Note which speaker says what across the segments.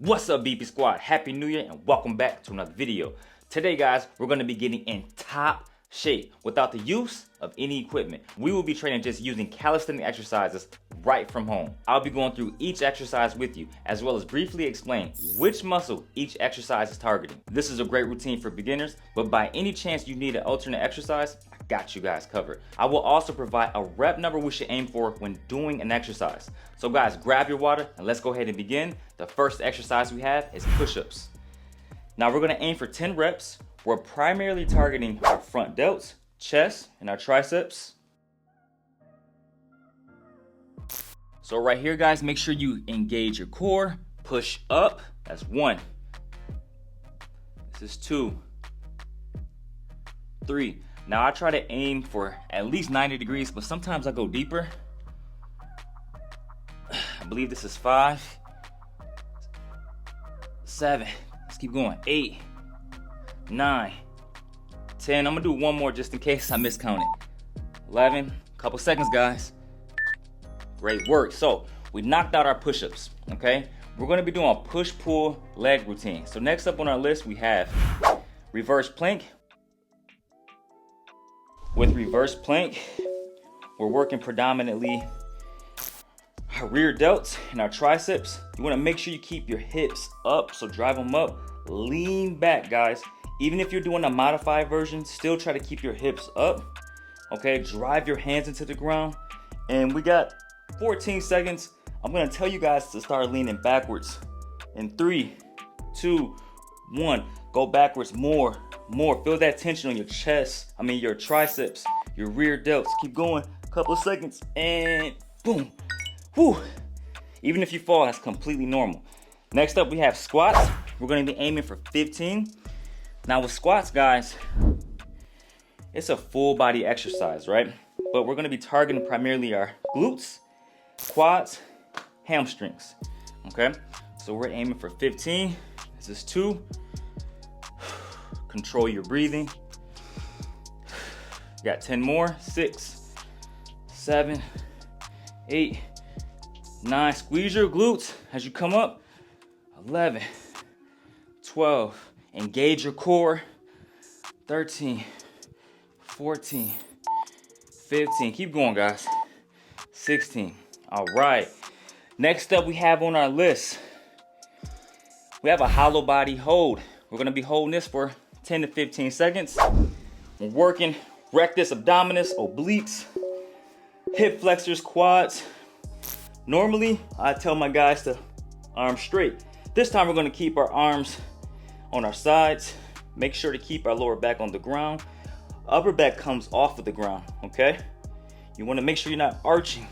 Speaker 1: What's up, BP Squad? Happy New Year and welcome back to another video. Today, guys, we're going to be getting in top shape without the use of any equipment. We will be training just using calisthenic exercises right from home. I'll be going through each exercise with you, as well as briefly explain which muscle each exercise is targeting. This is a great routine for beginners, but by any chance you need an alternate exercise, I got you guys covered. I will also provide a rep number we should aim for when doing an exercise. So guys, grab your water and let's go ahead and begin. The first exercise we have is push-ups. Now we're gonna aim for 10 reps. We're primarily targeting our front delts, chest, and our triceps. So right here, guys, make sure you engage your core. Push up, that's 1. This is 2, 3. Now I try to aim for at least 90 degrees, but sometimes I go deeper. I believe this is 5, 7, let's keep going, 8, 9, 10. I'm gonna do one more just in case I miscounted. 11, couple seconds, guys. Great work. So we knocked out our push-ups, okay? We're gonna be doing a push-pull leg routine. So next up on our list, we have reverse plank. With reverse plank, we're working predominantly our rear delts and our triceps. You wanna make sure you keep your hips up, so drive them up. Lean back, guys. Even if you're doing a modified version, still try to keep your hips up, okay? Drive your hands into the ground. And we got 14 seconds. I'm gonna tell you guys to start leaning backwards. In 3, 2, 1. Go backwards more. Feel that tension on your chest, your triceps, your rear delts. Keep going, couple of seconds, and boom. Whew. Even if you fall, that's completely normal. Next up, we have squats. We're gonna be aiming for 15. Now with squats, guys, it's a full body exercise, right? But we're gonna be targeting primarily our glutes, quads, hamstrings, okay? So we're aiming for 15. This is 2. Control your breathing. Got 10 more. 6, 7, 8, 9. Squeeze your glutes as you come up. 11, 12. Engage your core. 13, 14, 15. Keep going, guys. 16. All right. Next up we have on our list, we have a hollow body hold. We're gonna be holding this for 10 to 15 seconds. We're working rectus abdominis, obliques, hip flexors, quads. Normally, I tell my guys to arms straight. This time we're gonna keep our arms on our sides. Make sure to keep our lower back on the ground. Upper back comes off of the ground, okay? You wanna make sure you're not arching.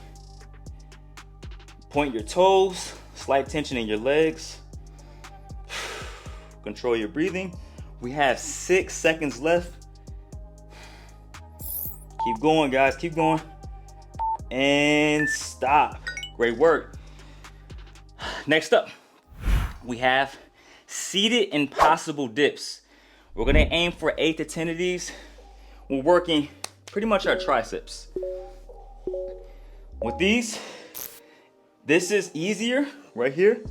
Speaker 1: Point your toes, slight tension in your legs. Control your breathing. We have 6 seconds left. Keep going, guys, keep going. And stop. Great work. Next up, we have seated impossible dips. We're gonna aim for 8 to 10 of these. We're working pretty much our triceps. With these, this is easier right here.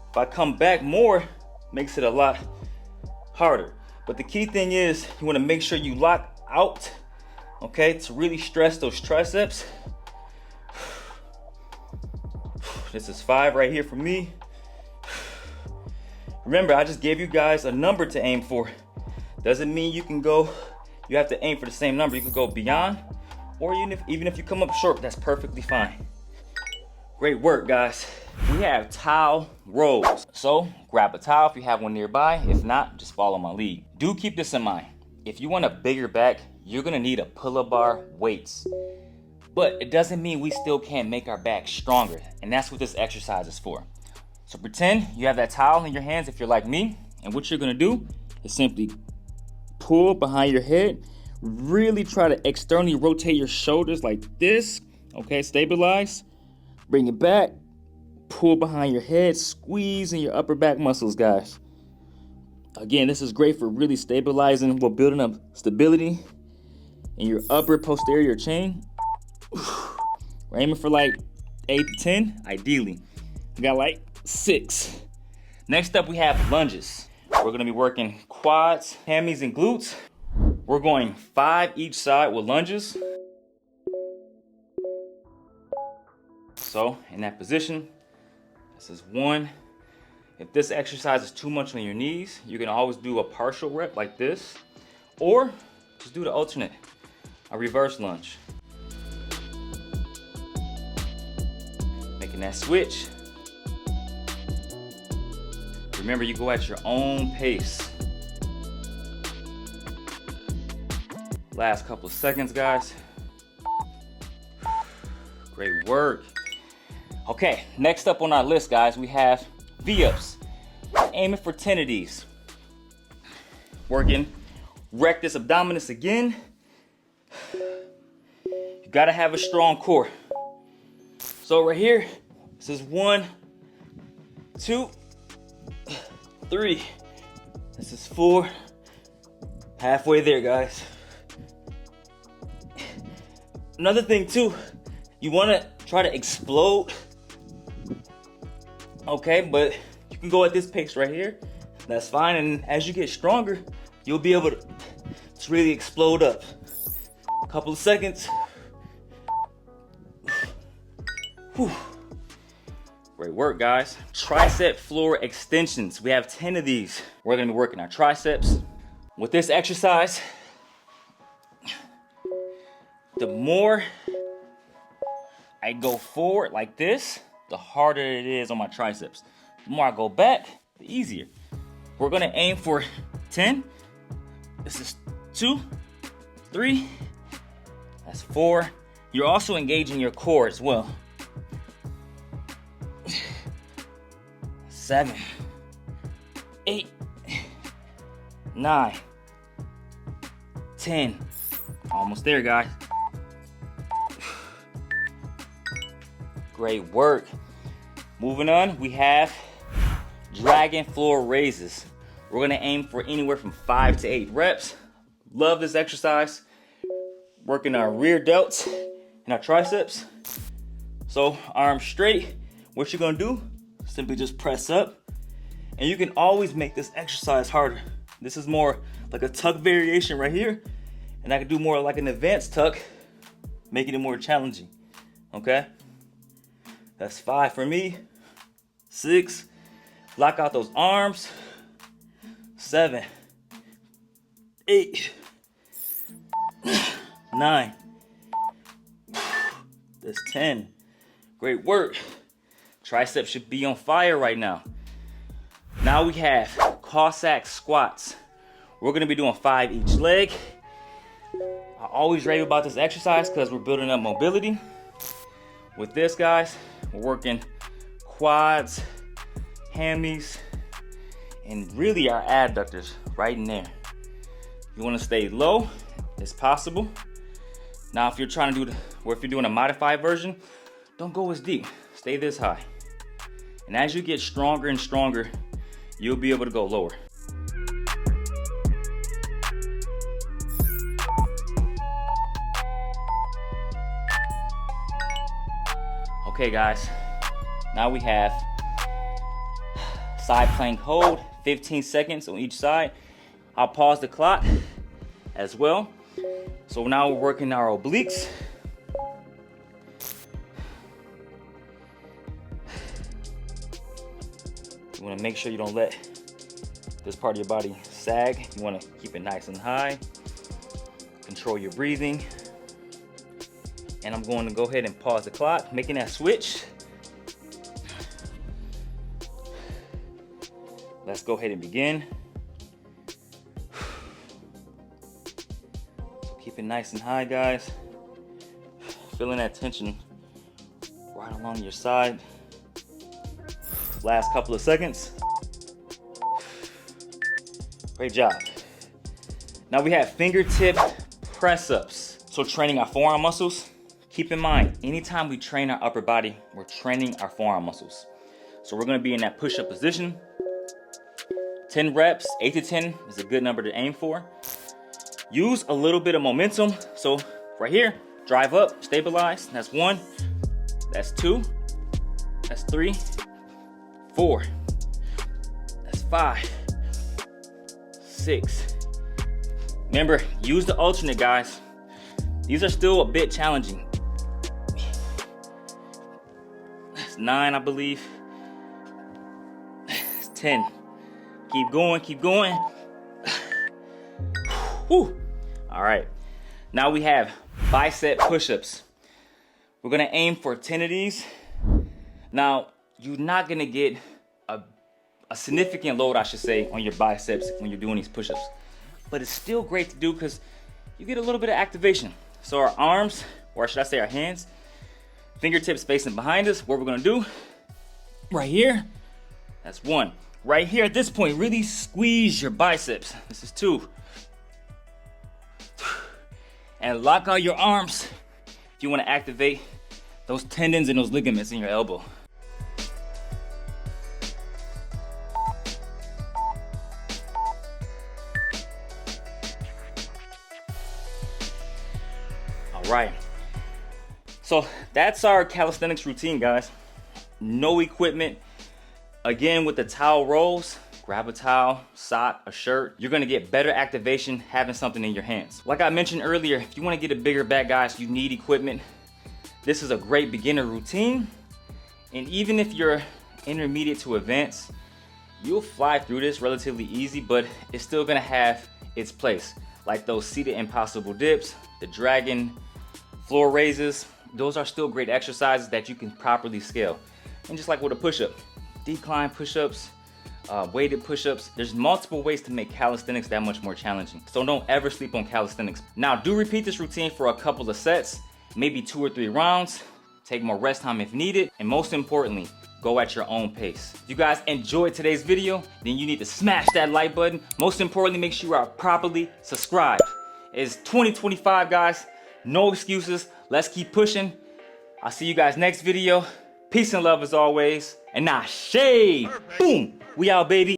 Speaker 1: If I come back more, makes it a lot harder. But the key thing is you wanna make sure you lock out, okay, to really stress those triceps. This is 5 right here for me. Remember, I just gave you guys a number to aim for. Doesn't mean you have to aim for the same number. You can go beyond, or even if you come up short, that's perfectly fine. Great work, guys. We have towel rows. So grab a towel if you have one nearby. If not, just follow my lead. Do keep this in mind. If you want a bigger back, you're gonna need a pull-up bar, weights. But it doesn't mean we still can't make our back stronger. And that's what this exercise is for. So pretend you have that towel in your hands if you're like me. And what you're gonna do is simply pull behind your head. Really try to externally rotate your shoulders like this. Okay, stabilize. Bring it back. Pull behind your head. Squeeze in your upper back muscles, guys. Again, this is great for really stabilizing while building up stability in your upper posterior chain. We're aiming for like 8 to 10, ideally. I got like 6. Next up, we have lunges. We're gonna be working quads, hammies, and glutes. We're going 5 each side with lunges. So in that position, this is 1. If this exercise is too much on your knees, you can always do a partial rep like this, or just do the alternate, a reverse lunge. Making that switch. Remember, you go at your own pace. Last couple of seconds, guys. Great work. Okay, next up on our list, guys, we have V-ups. Aiming for 10 of these. Working rectus abdominis again. You gotta have a strong core. So right here, this is 1, 2, 3. This is 4. Halfway there, guys. Another thing too, you wanna try to explode. Okay, but you can go at this pace right here. That's fine, and as you get stronger, you'll be able to really explode up. A couple of seconds. Whew. Great work, guys. Tricep floor extensions. We have 10 of these. We're gonna be working our triceps. With this exercise, the more I go forward like this, the harder it is on my triceps. The more I go back, the easier. We're gonna aim for 10. This is 2, 3, that's 4. You're also engaging your core as well. 7, 8, 9, 10. Almost there, guys. Great work. Moving on, we have dragon floor raises. We're gonna aim for anywhere from 5 to 8 reps. Love this exercise. Working our rear delts and our triceps. So arms straight. What you're gonna do, simply just press up. And you can always make this exercise harder. This is more like a tuck variation right here. And I can do more like an advanced tuck, making it more challenging, okay? That's 5 for me. 6, lock out those arms. 7, 8, 9, that's 10. Great work. Triceps should be on fire right now. Now we have CAC squats. We're gonna be doing 5 each leg. I always rave about this exercise because we're building up mobility. With this, guys, we're working quads, hammies, and really our adductors right in there. You want to stay low as possible. Now, if you're trying to do or if you're doing a modified version, don't go as deep. Stay this high. And as you get stronger and stronger, you'll be able to go lower. Okay, guys, now we have side plank hold, 15 seconds on each side. I'll pause the clock as well. So now we're working our obliques. You want to make sure you don't let this part of your body sag. You want to keep it nice and high. Control your breathing. And I'm going to go ahead and pause the clock, making that switch. Let's go ahead and begin. So keep it nice and high, guys. Feeling that tension right along your side. Last couple of seconds. Great job. Now we have fingertip press-ups. So training our forearm muscles. Keep in mind, anytime we train our upper body, we're training our forearm muscles. So we're gonna be in that push-up position. 10 reps, 8 to 10 is a good number to aim for. Use a little bit of momentum. So right here, drive up, stabilize. That's 1, that's 2, that's 3, 4, 5, 6. Remember, use the alternate, guys. These are still a bit challenging. That's 9, I believe. That's 10. Keep going, keep going. Whew. All right, now we have bicep push-ups. We're gonna aim for 10 of these. Now, you're not gonna get a significant load, I should say, on your biceps when you're doing these push-ups. But it's still great to do because you get a little bit of activation. So our arms, or should I say our hands, fingertips facing behind us, what we're gonna do, right here, that's 1. Right here at this point, really squeeze your biceps. This is 2. And lock out your arms if you wanna activate those tendons and those ligaments in your elbow. All right, so that's our calisthenics routine, guys. No equipment. Again, with the towel rolls, grab a towel, sock, a shirt. You're gonna get better activation having something in your hands. Like I mentioned earlier, if you wanna get a bigger back, guys, you need equipment. This is a great beginner routine. And even if you're intermediate to advanced, you'll fly through this relatively easy, but it's still gonna have its place. Like those seated impossible dips, the dragon floor raises, those are still great exercises that you can properly scale. And just like with a push-up, decline push-ups, weighted push-ups, there's multiple ways to make calisthenics that much more challenging. So don't ever sleep on calisthenics. Now, do repeat this routine for a couple of sets, maybe 2 or 3 rounds, take more rest time if needed, and most importantly, go at your own pace. If you guys enjoyed today's video, then you need to smash that like button. Most importantly, make sure you are properly subscribed. It's 2025, guys. No excuses. Let's keep pushing. I'll see you guys next video. Peace and love as always. And now shade. Boom. We out, baby.